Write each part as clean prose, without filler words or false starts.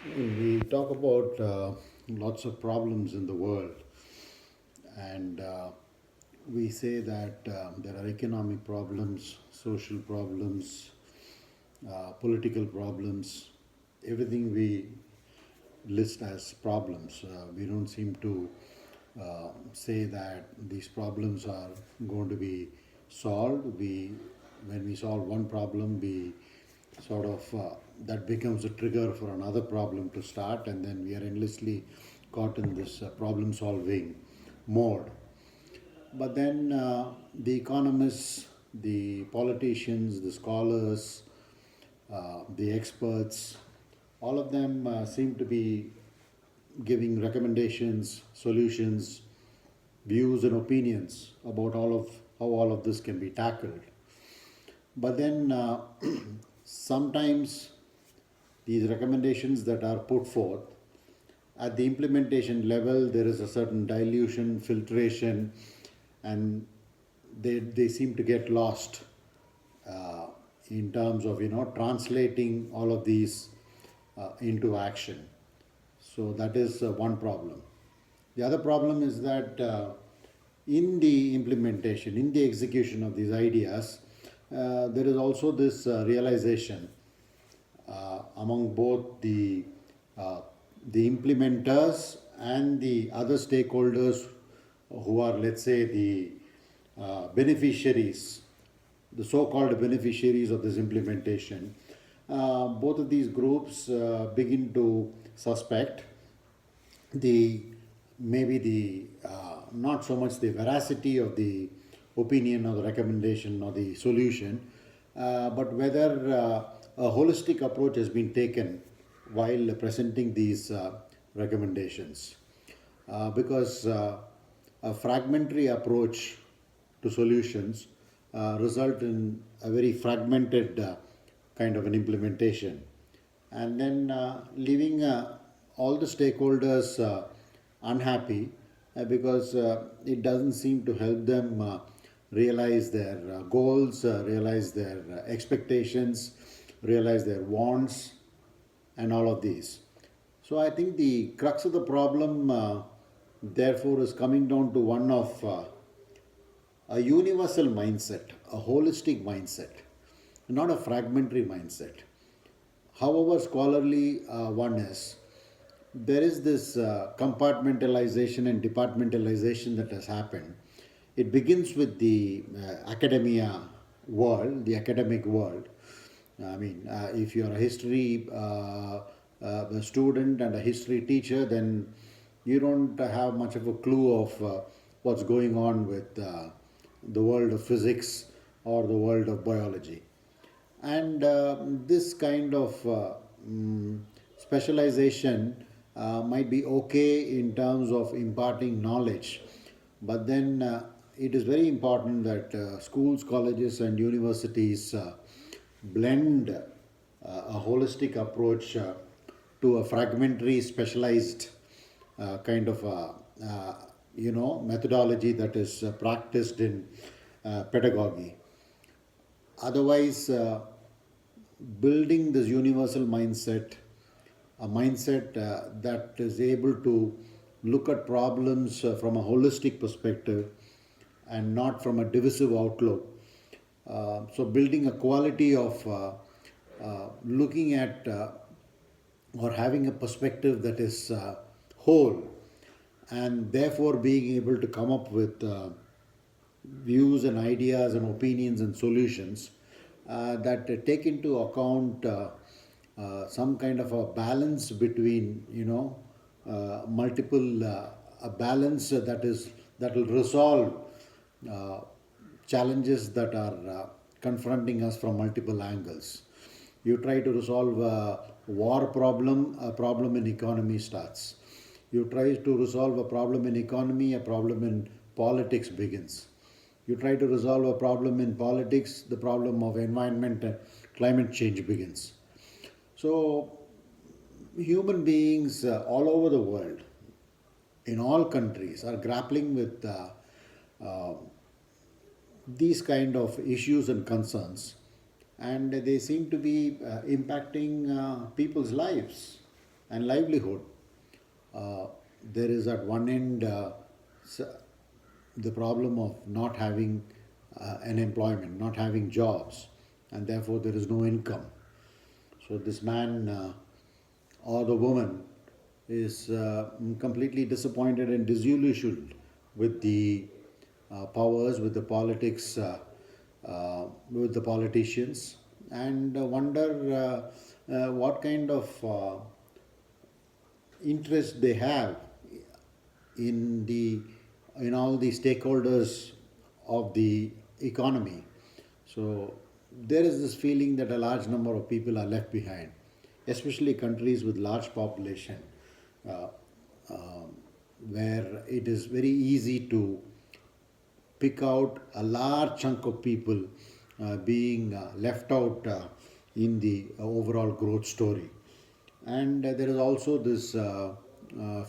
We talk about lots of problems in the world, and we say that there are economic problems, social problems, political problems, everything we list as problems. We don't seem to say that these problems are going to be solved. When we solve one problem, we sort of that becomes a trigger for another problem to start, and then we are endlessly caught in this problem solving mode. But then the economists, the politicians, the scholars, the experts, all of them seem to be giving recommendations, solutions, views, and opinions about all of how all of this can be tackled. But then sometimes these recommendations that are put forth at the implementation level, there is a certain dilution, filtration, and they seem to get lost uh, in terms of translating all of these into action. So that is one problem. The other problem is that in the implementation, in the execution of these ideas, there is also this realization among both uh, the implementers and the other stakeholders who are, let's say, the beneficiaries, the so-called beneficiaries of this implementation. Both of these groups begin to suspect the maybe the not so much the veracity of the opinion or the recommendation or the solution, but whether a holistic approach has been taken while presenting these recommendations. Because a fragmentary approach to solutions result in a very fragmented kind of an implementation, and then leaving all the stakeholders unhappy because it doesn't seem to help them realize their goals, realize their expectations, realize their wants, and all of these. So I think the crux of the problem, therefore, is coming down to one of a universal mindset, a holistic mindset, not a fragmentary mindset. However scholarly one is, there is this compartmentalization and departmentalization that has happened. It begins with the academia world, the academic world. I mean, if you're a history a student and a history teacher, then you don't have much of a clue of what's going on with the world of physics or the world of biology. And this kind of specialization might be okay in terms of imparting knowledge, but then it is very important that schools, colleges, and universities blend a holistic approach to a fragmentary, specialized kind of methodology that is practiced in pedagogy. Otherwise, building this universal mindset, a mindset that is able to look at problems from a holistic perspective and not from a divisive outlook. So, building a quality of looking at or having a perspective that is whole, and therefore being able to come up with views and ideas and opinions and solutions that take into account some kind of a balance between multiple a balance that will resolve uh, challenges that are confronting us from multiple angles. You try to resolve a war problem, a problem in economy starts. You try to resolve a problem in economy, a problem in politics begins. You try to resolve a problem in politics, the problem of environment and climate change begins. So, human beings all over the world, in all countries, are grappling with uh, these kind of issues and concerns, and they seem to be impacting people's lives. and livelihood. Uh, there is at one end s- the problem of not having an employment, not having jobs, and therefore there is no income. So this man or the woman is completely disappointed and disillusioned with the powers, with the politics, with the politicians, and wonder what kind of interest they have in the in all the stakeholders of the economy. So there is this feeling that a large number of people are left behind, especially countries with large population, uh, where it is very easy to pick out a large chunk of people being left out in the overall growth story. And there is also this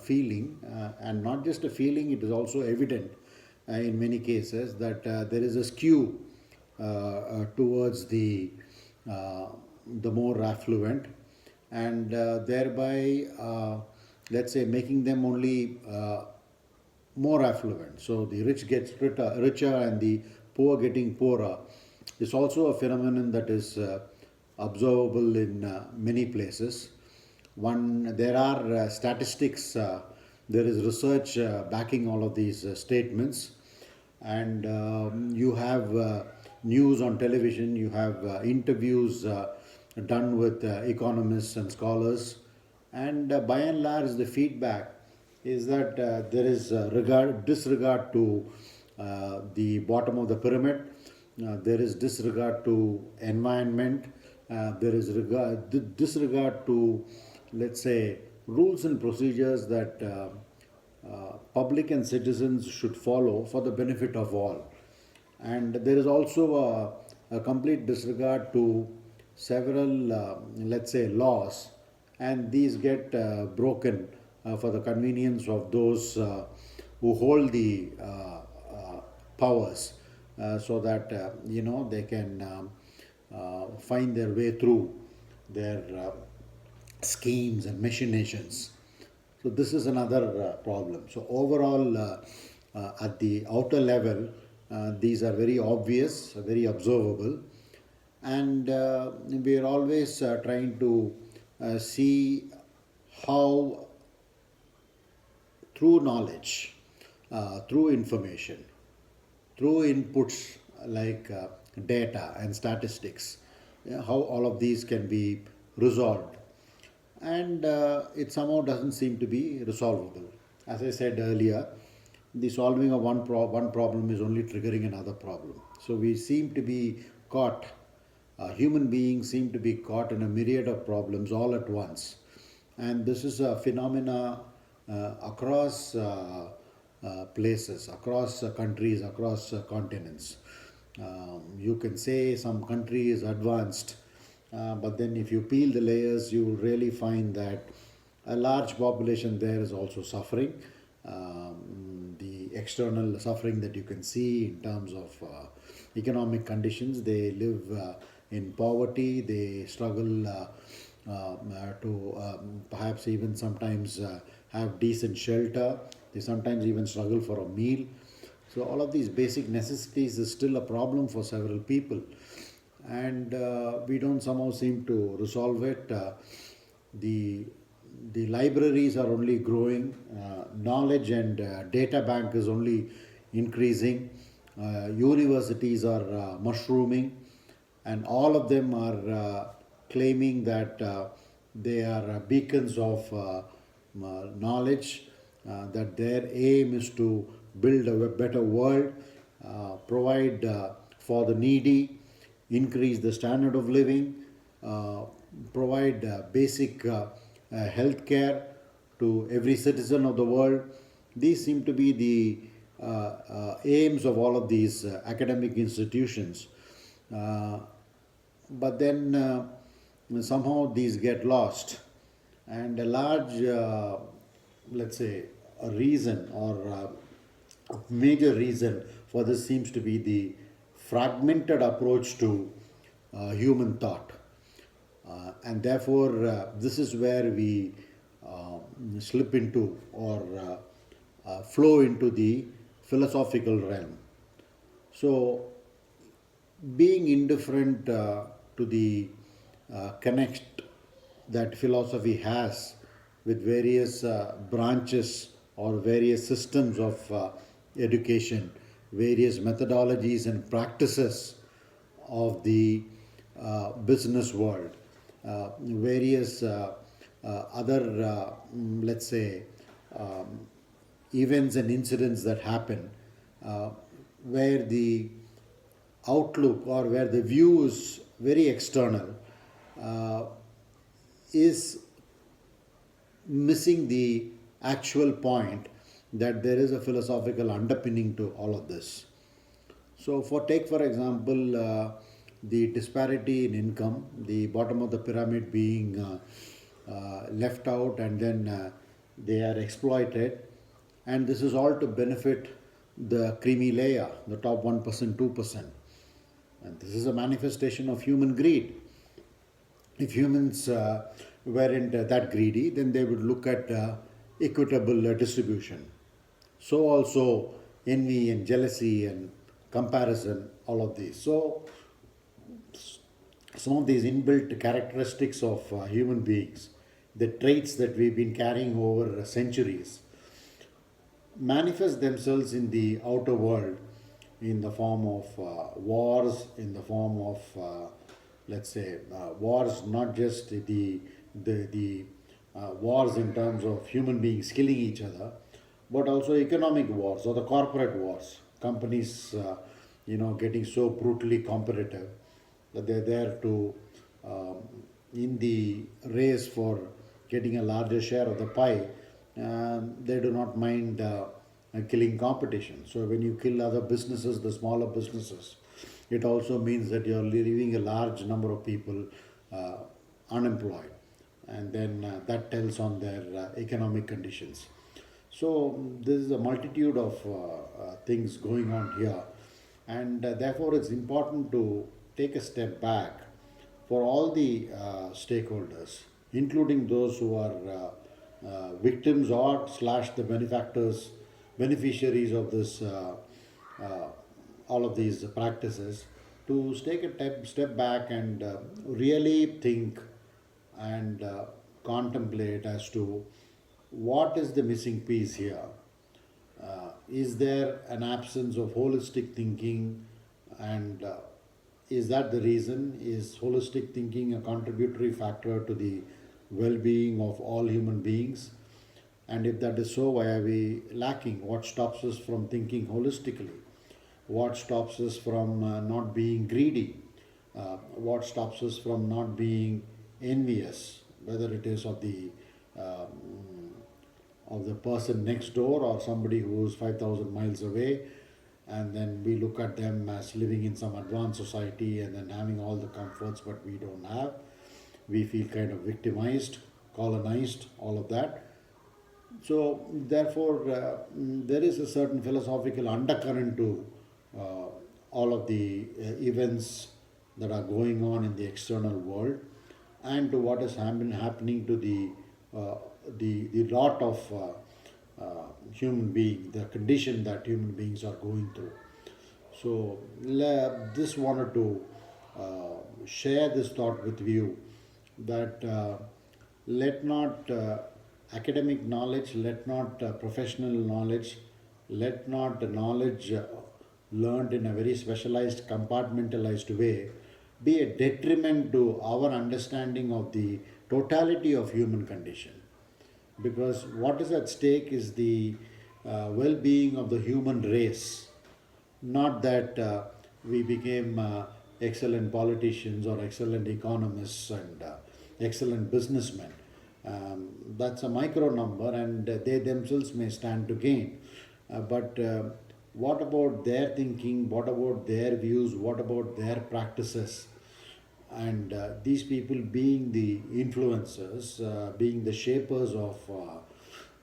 feeling, and not just a feeling, it is also evident in many cases that there is a skew towards the more affluent, and thereby, let's say, making them only more affluent. So the rich gets richer and the poor getting poorer is also a phenomenon that is observable in many places. There are statistics, there is research backing all of these statements, and you have news on television, you have interviews done with economists and scholars, and by and large, the feedback is that there is disregard to the bottom of the pyramid. There is disregard to environment. There is disregard to, let's say, rules and procedures that public and citizens should follow for the benefit of all. And there is also a complete disregard to several, let's say, laws, and these get broken for the convenience of those who hold the powers, so that they can find their way through their schemes and machinations. So this is another problem. So overall, at the outer level, these are very obvious, very observable, and we are always trying to see how, through knowledge, through information, through inputs like data and statistics, how all of these can be resolved. And it somehow doesn't seem to be resolvable. As I said earlier, the solving of one problem is only triggering another problem. So we seem to be caught, human beings seem to be caught in a myriad of problems all at once. And this is a phenomena across places, across countries, across continents. You can say some country is advanced, but then if you peel the layers, you will really find that a large population there is also suffering. The external suffering that you can see in terms of economic conditions, they live in poverty, they struggle to perhaps even sometimes have decent shelter, they sometimes even struggle for a meal. So all of these basic necessities is still a problem for several people, and we don't somehow seem to resolve it. The the libraries are only growing, knowledge and data bank is only increasing, universities are mushrooming, and all of them are claiming that they are beacons of knowledge, that their aim is to build a better world, provide for the needy, increase the standard of living, uh, provide basic health care to every citizen of the world. These seem to be the aims of all of these academic institutions. Uh, but then somehow these get lost, and a large, let's say, a reason or a major reason for this seems to be the fragmented approach to human thought. And therefore, this is where we slip into or flow into the philosophical realm. So, being indifferent to the connect that philosophy has with various branches or various systems of education, various methodologies and practices of the business world, various other, let's say, um, events and incidents that happen where the outlook or where the view is very external, uh, is missing the actual point that there is a philosophical underpinning to all of this. So, take for example the disparity in income, the bottom of the pyramid being left out, and then they are exploited, and this is all to benefit the creamy layer, the top 1%, 2%. And this is a manifestation of human greed. If humans weren't that greedy, then they would look at equitable distribution. So also envy and jealousy and comparison, all of these. So some of these inbuilt characteristics of human beings, the traits that we've been carrying over centuries, manifest themselves in the outer world in the form of wars, in the form of, let's say, wars, not just the wars in terms of human beings killing each other, but also economic wars or the corporate wars. Companies, getting so brutally competitive that they're there to, um, in the race for getting a larger share of the pie, they do not mind killing competition. So when you kill other businesses, the smaller businesses, it also means that you're leaving a large number of people uh, unemployed, and then that tells on their economic conditions. So there is a multitude of things going on here, and therefore it's important to take a step back for all the stakeholders, including those who are victims or slash the benefactors, beneficiaries of this, uh, all of these practices, to take a step back and really think and contemplate as to what is the missing piece here. Is there an absence of holistic thinking, and is that the reason? Is holistic thinking a contributory factor to the well being of all human beings? And if that is so, why are we lacking? What stops us from thinking holistically? What stops us from not being greedy? What stops us from not being envious, whether it is um, of the person next door or somebody who is 5,000 miles away, and then we look at them as living in some advanced society and then having all the comforts but we don't have. We feel kind of victimized, colonized, all of that. So therefore there is a certain philosophical undercurrent to uh, all of the events that are going on in the external world, and to what has been happening to uh, the lot of human being, the condition that human beings are going through. So, just wanted to share this thought with you that let not academic knowledge, let not professional knowledge, let not the knowledge learned in a very specialized, compartmentalized way be a detriment to our understanding of the totality of human condition, because what is at stake is the well-being of the human race, not that we became excellent politicians or excellent economists and excellent businessmen. That's a micro number, and they themselves may stand to gain. But what about their thinking? What about their views? What about their practices? And these people being the influencers, being the shapers of,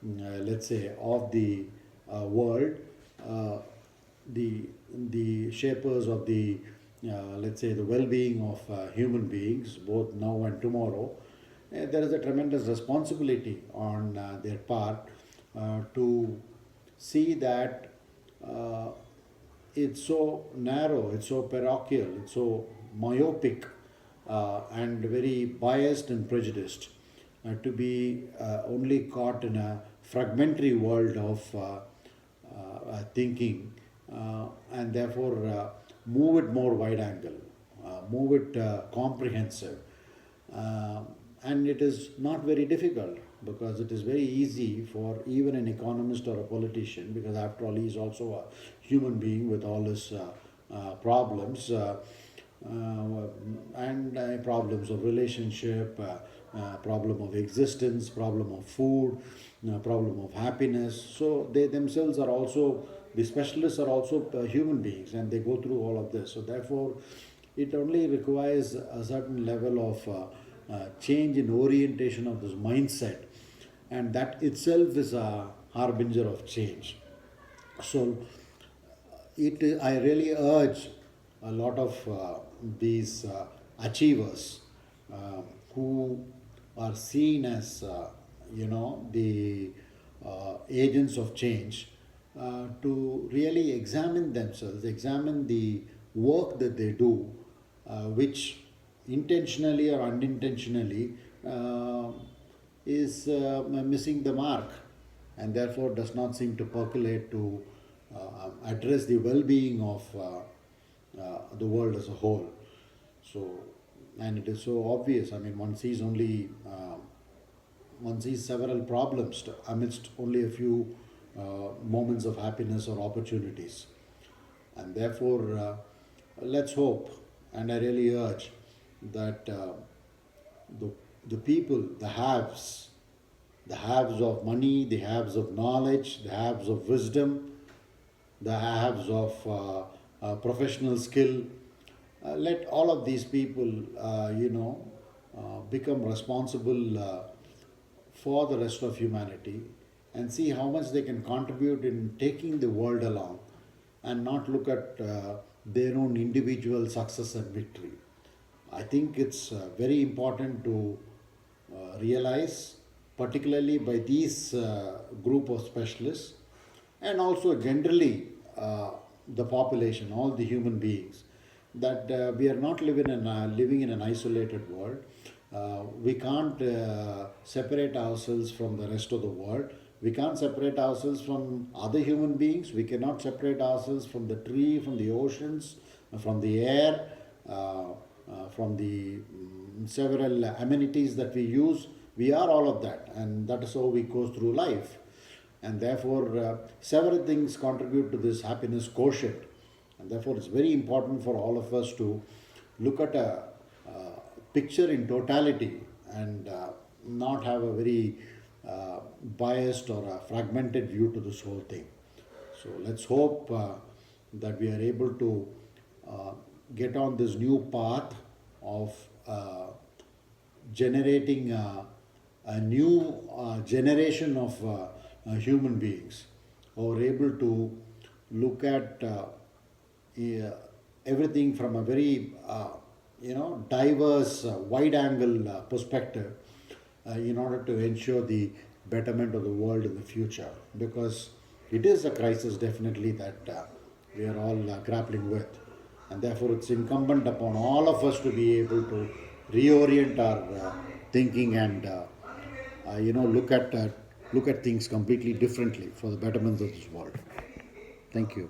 let's say, of the world, uh, the shapers of the, let's say, the well-being of human beings, both now and tomorrow. there is a tremendous responsibility on their part to see that uh, it's so narrow, it's so parochial, it's so myopic, and very biased and prejudiced, to be only caught in a fragmentary world of thinking, and therefore move it more wide angle, move it comprehensive. Uh, and it is not very difficult, because it is very easy for even an economist or a politician, because after all he is also a human being with all his problems, and problems of relationship, problem of existence, problem of food, problem of happiness. So they themselves are also, the specialists are also human beings, and they go through all of this. So therefore it only requires a certain level of change in orientation of this mindset, and that itself is a harbinger of change. So I really urge a lot of these achievers, who are seen as the agents of change, to really examine themselves, examine the work that they do, which intentionally or unintentionally is missing the mark, and therefore does not seem to percolate to address the well-being of the world as a whole. So, and it is so obvious. I mean, one sees several problems amidst only a few moments of happiness or opportunities, and therefore let's hope, and I really urge that the the people, the haves of money, the haves of knowledge, the haves of wisdom, the haves of professional skill. Let all of these people, become responsible for the rest of humanity, and see how much they can contribute in taking the world along, and not look at their own individual success and victory. I think it's very important to realize, particularly by these group of specialists, and also generally the population, all the human beings, that we are not living in an isolated world. We can't separate ourselves from the rest of the world. We can't separate ourselves from other human beings. We cannot separate ourselves from the tree, from the oceans, from the air, from the several amenities that we use. We are all of that, and that is how we go through life. And therefore, several things contribute to this happiness quotient. And therefore, it's very important for all of us to look at a picture in totality, and not have a very biased or a fragmented view to this whole thing. So let's hope that we are able to uh, get on this new path of generating a new generation of human beings, who are able to look at everything from a very diverse, wide angle perspective, in order to ensure the betterment of the world in the future, because it is a crisis definitely that we are all grappling with, and therefore it's incumbent upon all of us to be able to reorient our thinking, and look at things completely differently for the betterment of this world. Thank you.